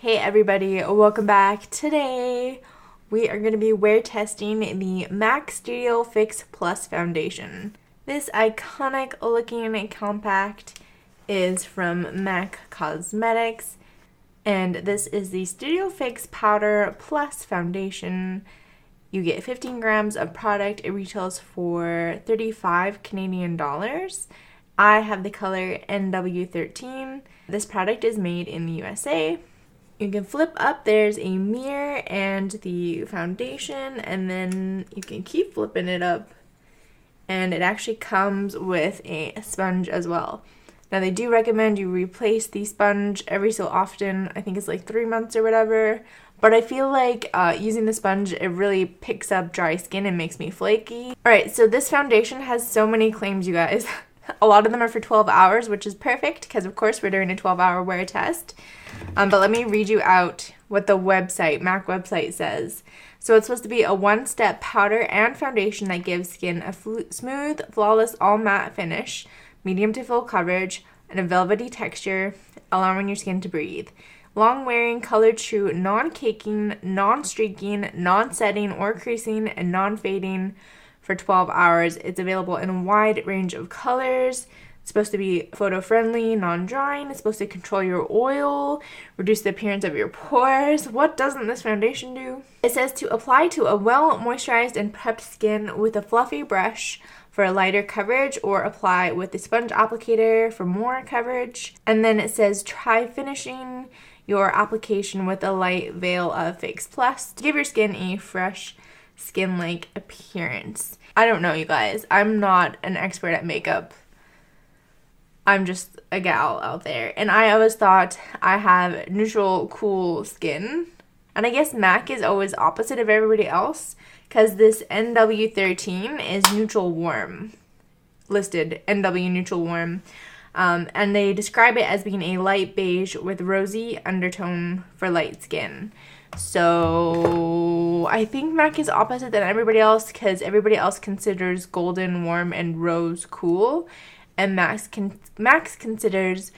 Hey everybody, welcome back. Today we are going to be wear testing the MAC Studio Fix Plus foundation. This iconic looking compact is from MAC Cosmetics, and this is the Studio Fix Powder Plus foundation. You get 15 grams of product. It retails for 35 Canadian dollars. I have the color NW13. This product is made in the USA. You can flip up, there's a mirror and the foundation, and then you can keep flipping it up, and it actually comes with a sponge as well. Now they do recommend you replace the sponge every so often. I think it's like 3 months or whatever, but I feel like using the sponge, it really picks up dry skin and makes me flaky. Alright, so this foundation has so many claims, you guys. A lot of them are for 12 hours, which is perfect because, of course, we're doing a 12-hour wear test. But let me read you out what the website, MAC website, says. So it's supposed to be a one-step powder and foundation that gives skin a smooth, flawless, all-matte finish, medium to full coverage, and a velvety texture, allowing your skin to breathe. Long-wearing, color-true, non-caking, non-streaking, non-setting or creasing, and non-fading for 12 hours. It's available in a wide range of colors. It's supposed to be photo-friendly, non-drying. It's supposed to control your oil, reduce the appearance of your pores. What doesn't this foundation do? It says to apply to a well-moisturized and prepped skin with a fluffy brush for a lighter coverage, or apply with the sponge applicator for more coverage. And then it says try finishing your application with a light veil of Fix Plus to give your skin a fresh, skin-like appearance. I don't know, you guys. I'm not an expert at makeup. I'm just a gal out there. And I always thought I have neutral, cool skin. And I guess MAC is always opposite of everybody else, because this NW13 is neutral warm. Listed NW neutral warm. And they describe it as being a light beige with rosy undertone for light skin. So I think MAC is opposite than everybody else, because everybody else considers golden warm and rose cool, and MAC considers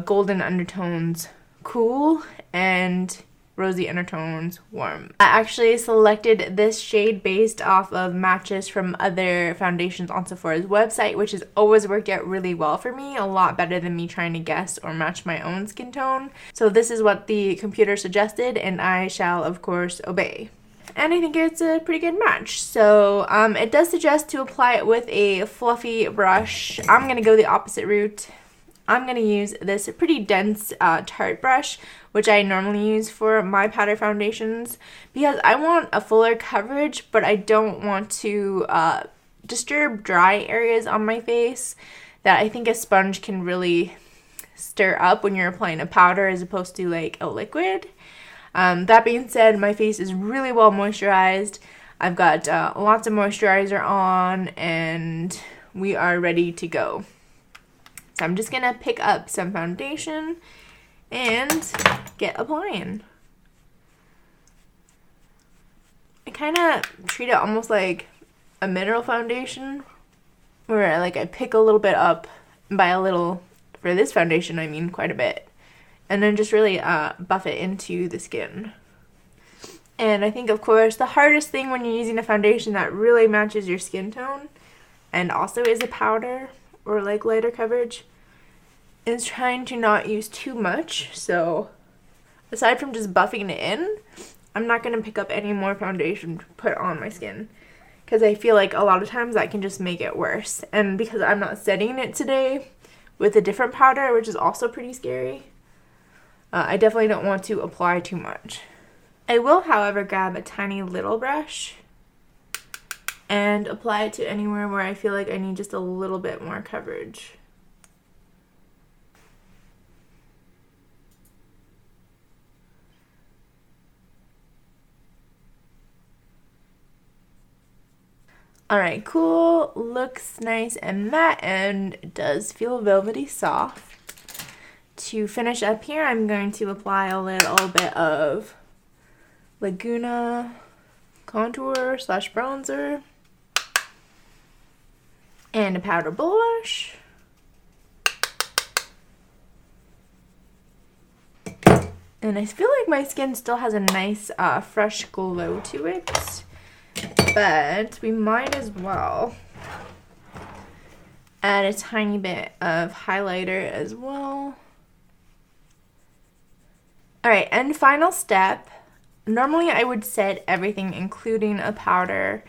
golden undertones cool and rosy undertones warm. I actually selected this shade based off of matches from other foundations on Sephora's website, which has always worked out really well for me, a lot better than me trying to guess or match my own skin tone. So this is what the computer suggested, and I shall of course obey. And I think it's a pretty good match. So it does suggest to apply it with a fluffy brush. I'm going to go the opposite route. I'm going to use this pretty dense Tarte brush, which I normally use for my powder foundations, because I want a fuller coverage, but I don't want to disturb dry areas on my face that I think a sponge can really stir up when you're applying a powder as opposed to like a liquid. That being said, my face is really well moisturized. I've got lots of moisturizer on, and we are ready to go. So I'm just going to pick up some foundation and get applying. I kind of treat it almost like a mineral foundation, where like I pick a little bit up. By a little, for this foundation, I mean quite a bit. And then just really buff it into the skin. And I think, of course, the hardest thing when you're using a foundation that really matches your skin tone and also is a powder or like lighter coverage is trying to not use too much. So aside from just buffing it in, I'm not going to pick up any more foundation to put on my skin, because I feel like a lot of times that can just make it worse. And because I'm not setting it today with a different powder, which is also pretty scary, I definitely don't want to apply too much. I will, however, grab a tiny little brush and apply it to anywhere where I feel like I need just a little bit more coverage. Alright, cool. Looks nice and matte, and it does feel velvety soft. To finish up here, I'm going to apply a little bit of Laguna Contour / bronzer and a powder blush. And I feel like my skin still has a nice fresh glow to it, but we might as well add a tiny bit of highlighter as well. Alright, and final step. Normally I would set everything including a powder.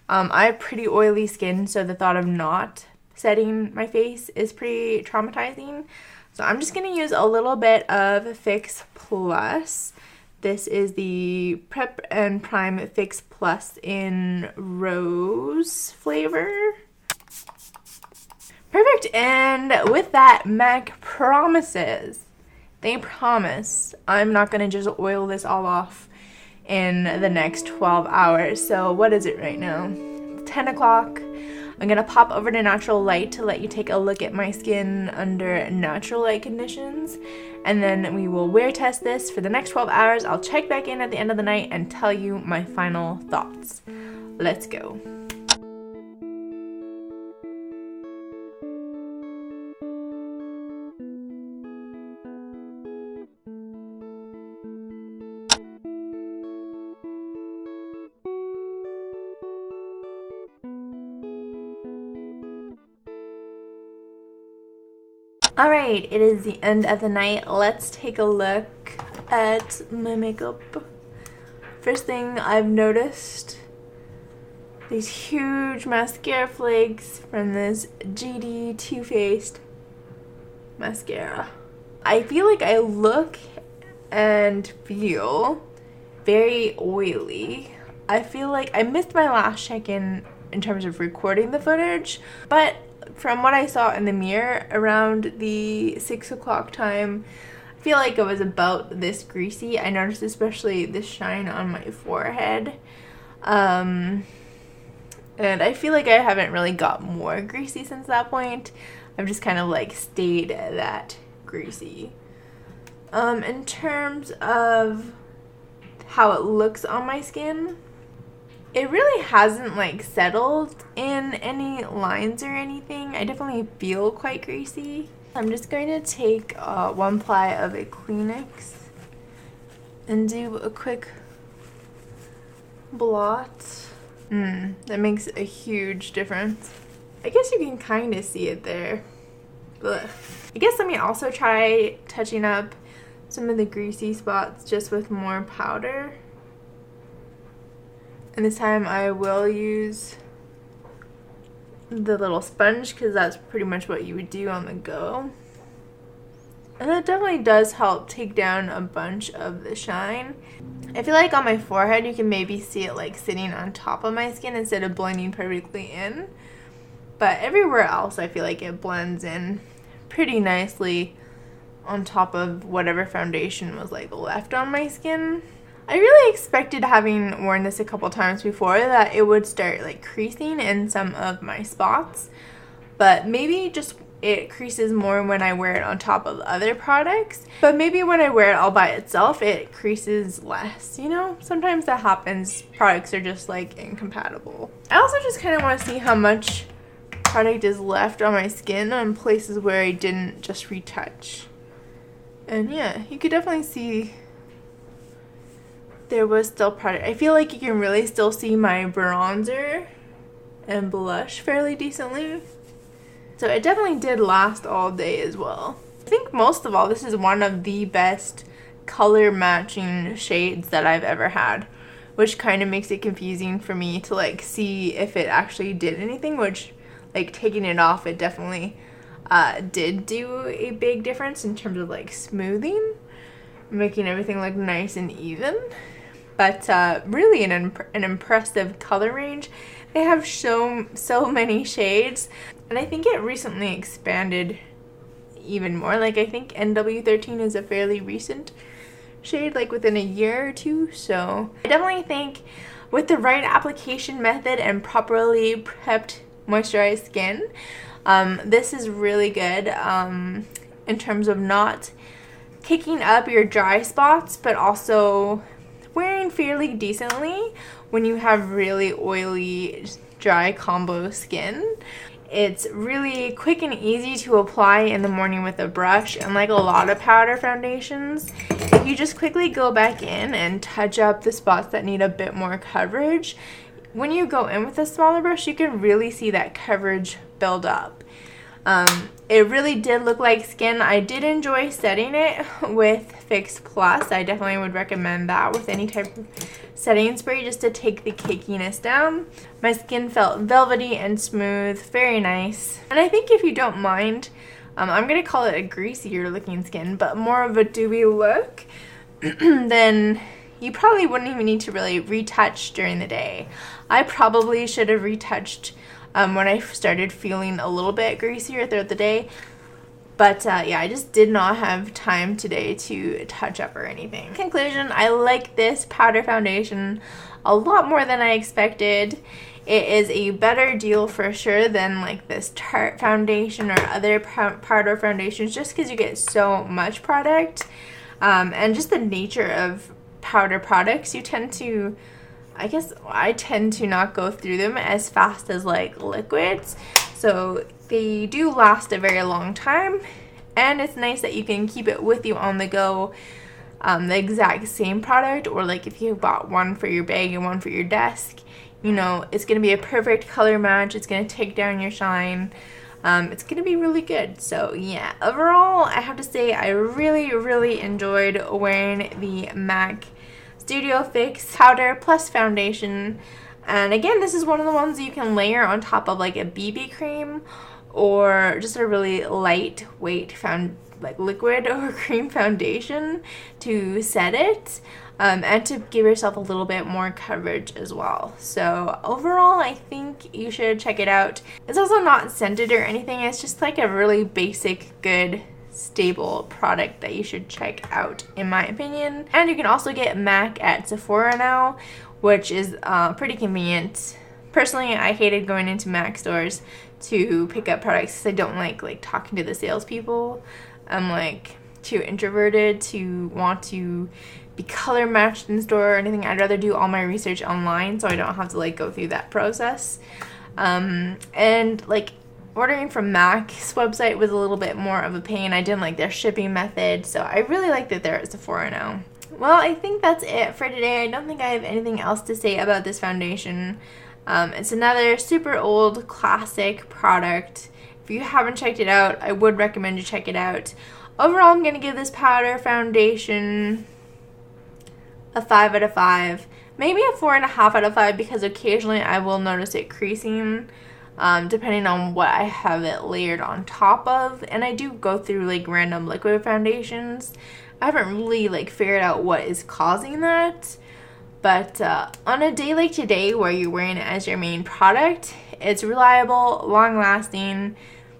I have pretty oily skin, so the thought of not setting my face is pretty traumatizing. So I'm just going to use a little bit of Fix Plus. This is the Prep and Prime Fix Plus in Rose flavor. Perfect, and with that, MAC promises, they promise, I'm not going to just oil this all off in the next 12 hours. So what is it right now? 10 o'clock. I'm going to pop over to natural light to let you take a look at my skin under natural light conditions. And then we will wear test this for the next 12 hours. I'll check back in at the end of the night and tell you my final thoughts. Let's go. Alright, it is the end of the night. Let's take a look at my makeup. First thing I've noticed, these huge mascara flakes from this GD Too Faced mascara. I feel like I look and feel very oily. I feel like I missed my last check-in in terms of recording the footage, but from what I saw in the mirror around the 6 o'clock time, I feel like it was about this greasy. I noticed especially the shine on my forehead. And I feel like I haven't really got more greasy since that point. I've just kind of like stayed that greasy. In terms of how it looks on my skin, it really hasn't like settled in any lines or anything. I definitely feel quite greasy. I'm just going to take one ply of a Kleenex and do a quick blot. That makes a huge difference. I guess you can kind of see it there. Ugh. I guess let me also try touching up some of the greasy spots just with more powder. And this time I will use the little sponge because that's pretty much what you would do on the go. And that definitely does help take down a bunch of the shine. I feel like on my forehead you can maybe see it like sitting on top of my skin instead of blending perfectly in. But everywhere else I feel like it blends in pretty nicely on top of whatever foundation was like left on my skin. I really expected, having worn this a couple times before, that it would start like creasing in some of my spots, but maybe just it creases more when I wear it on top of other products. But maybe when I wear it all by itself, it creases less, you know? Sometimes that happens. Products are just like incompatible. I also just kind of want to see how much product is left on my skin on places where I didn't just retouch. And yeah, you could definitely see there was still product. I feel like you can really still see my bronzer and blush fairly decently. So it definitely did last all day as well. I think most of all, this is one of the best color matching shades that I've ever had, which kind of makes it confusing for me to like see if it actually did anything, which like taking it off, it definitely did do a big difference in terms of like smoothing, making everything look nice and even. But really an impressive color range. They have so many shades, and I think it recently expanded even more. Like I think NW13 is a fairly recent shade, like within a year or two. So I definitely think with the right application method and properly prepped moisturized skin, this is really good in terms of not kicking up your dry spots, but also wearing fairly decently when you have really oily, dry combo skin. It's really quick and easy to apply in the morning with a brush, and like a lot of powder foundations, if you just quickly go back in and touch up the spots that need a bit more coverage, when you go in with a smaller brush, you can really see that coverage build up. It really did look like skin. I did enjoy setting it with Fix Plus. I definitely would recommend that with any type of setting spray, just to take the cakiness down. My skin felt velvety and smooth, very nice. And I think if you don't mind, I'm going to call it a greasier looking skin, but more of a dewy look, then you probably wouldn't even need to really retouch during the day. I probably should have retouched when I started feeling a little bit greasier throughout the day. But yeah, I just did not have time today to touch up or anything. Conclusion, I like this powder foundation a lot more than I expected. It is a better deal for sure than like this Tarte foundation or other powder foundations, just because you get so much product. And just the nature of powder products, you tend to, I guess I tend to not go through them as fast as like liquids. So they do last a very long time, and it's nice that you can keep it with you on the go, the exact same product, or like if you bought one for your bag and one for your desk, you know, it's going to be a perfect color match. It's going to take down your shine. It's going to be really good. So yeah, overall I have to say I really enjoyed wearing the MAC Studio Fix Powder Plus Foundation. And again, this is one of the ones you can layer on top of like a BB cream, or just a really lightweight like liquid or cream foundation to set it, and to give yourself a little bit more coverage as well. So overall, I think you should check it out. It's also not scented or anything. It's just like a really basic, good, stable product that you should check out, in my opinion. And you can also get MAC at Sephora now, which is pretty convenient. Personally, I hated going into MAC stores to pick up products because I don't like talking to the salespeople. I'm like too introverted to want to be color matched in store or anything. I'd rather do all my research online so I don't have to like go through that process. And like ordering from MAC's website was a little bit more of a pain. I didn't like their shipping method, so I really like that they're at Sephora now. Well, I think that's it for today. I don't think I have anything else to say about this foundation. It's another super old classic product. If you haven't checked it out, I would recommend you check it out. Overall, I'm going to give this powder foundation a 5 out of 5. Maybe a 4.5 out of 5, because occasionally I will notice it creasing, depending on what I have it layered on top of. And I do go through like random liquid foundations. I haven't really like figured out what is causing that. But on a day like today where you're wearing it as your main product, it's reliable, long-lasting,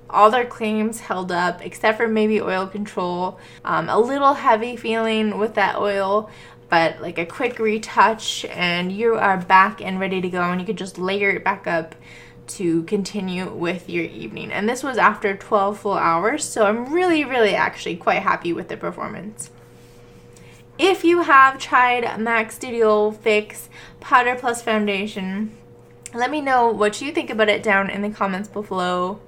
all their claims held up, except for maybe oil control. A little heavy feeling with that oil, but like a quick retouch and you are back and ready to go, and you could just layer it back up to continue with your evening. And this was after 12 full hours, so I'm really actually quite happy with the performance. If you have tried MAC Studio Fix Powder Plus Foundation, let me know what you think about it down in the comments below.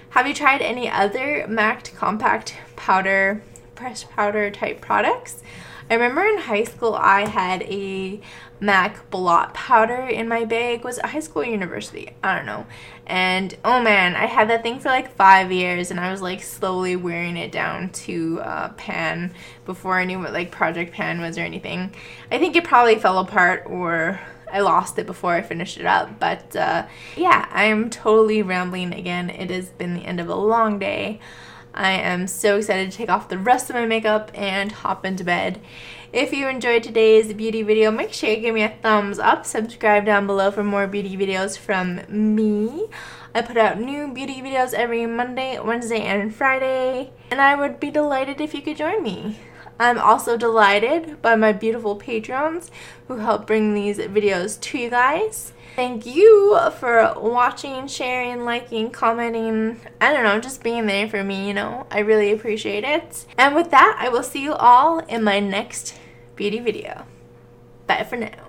Have you tried any other MAC compact powder, pressed powder type products? I remember in high school I had a MAC blot powder in my bag. Was it high school or university? I don't know. And oh man, I had that thing for like 5 years, and I was like slowly wearing it down to pan before I knew what like Project Pan was or anything. I think it probably fell apart, or I lost it before I finished it up. But yeah, I'm totally rambling again. It has been the end of a long day. I am so excited to take off the rest of my makeup and hop into bed. If you enjoyed today's beauty video, make sure you give me a thumbs up. Subscribe down below for more beauty videos from me. I put out new beauty videos every Monday, Wednesday, and Friday, and I would be delighted if you could join me. I'm also delighted by my beautiful patrons who help bring these videos to you guys. Thank you for watching, sharing, liking, commenting, I don't know, just being there for me, you know. I really appreciate it. And with that, I will see you all in my next beauty video. Bye for now.